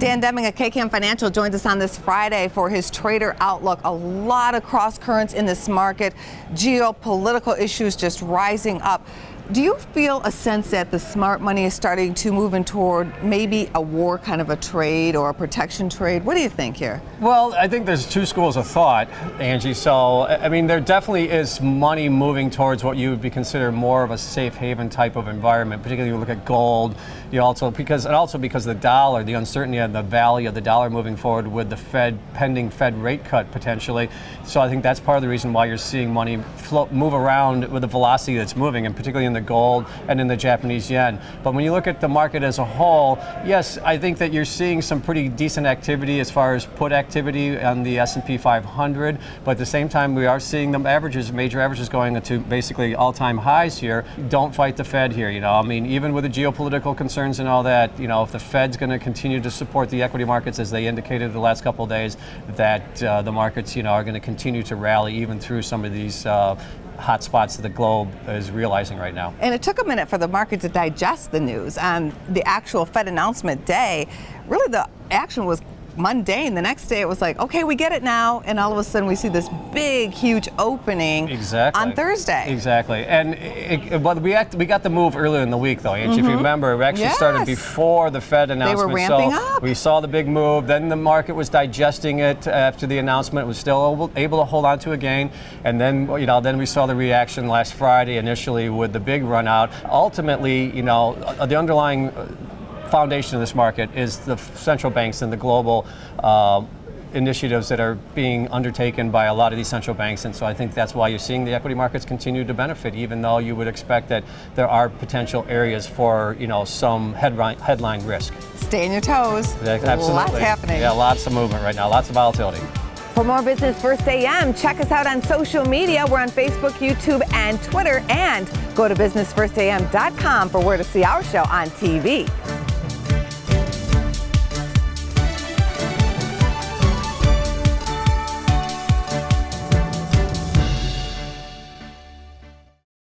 Dan Deming of KKM Financial joins us on this Friday for his trader outlook. A lot of cross currents in this market, geopolitical issues just rising up. Do you feel a sense that the smart money is starting to move in toward maybe a war kind of a trade or a protection trade? What do you think here? Well, I think there's two schools of thought, Angie. So, I mean, there definitely is money moving towards what you would be considered more of a safe haven type of environment, particularly you look at gold. You also because the dollar, the uncertainty and the value of the dollar moving forward with the pending Fed rate cut potentially. So I think that's part of the reason why you're seeing money move around with the velocity that's moving, and particularly in the gold and in the Japanese yen. But when you look at the market as a whole, yes, I think that you're seeing some pretty decent activity as far as put activity on the S&P 500. But at the same time, we are seeing the major averages going into basically all-time highs here. Don't fight the Fed here. I mean, even with the geopolitical concerns and all that, if the Fed's going to continue to support the equity markets as they indicated the last couple of days, that the markets, are going to continue to rally even through some of these hot spots that the globe is realizing right now. And it took a minute for the market to digest the news. On the actual Fed announcement day, really the action was mundane. The next day it was like, okay, we get it now, and all of a sudden we see this big, huge opening on Thursday. Exactly. And we got the move earlier in the week, though, Angie. If you remember, we actually started before the Fed announcement. They were ramping up. We saw the big move. Then the market was digesting it after the announcement. It was still able to hold on to a gain. And then, then we saw the reaction last Friday initially with the big run out. Ultimately, the underlying foundation of this market is the central banks and the global initiatives that are being undertaken by a lot of these central banks. And so I think that's why you're seeing the equity markets continue to benefit, even though you would expect that there are potential areas for, some headline risk. Stay on your toes. Absolutely. Lots happening. Yeah, lots of movement right now, lots of volatility. For more Business First AM, check us out on social media. We're on Facebook, YouTube, and Twitter. And go to businessfirstam.com for where to see our show on TV.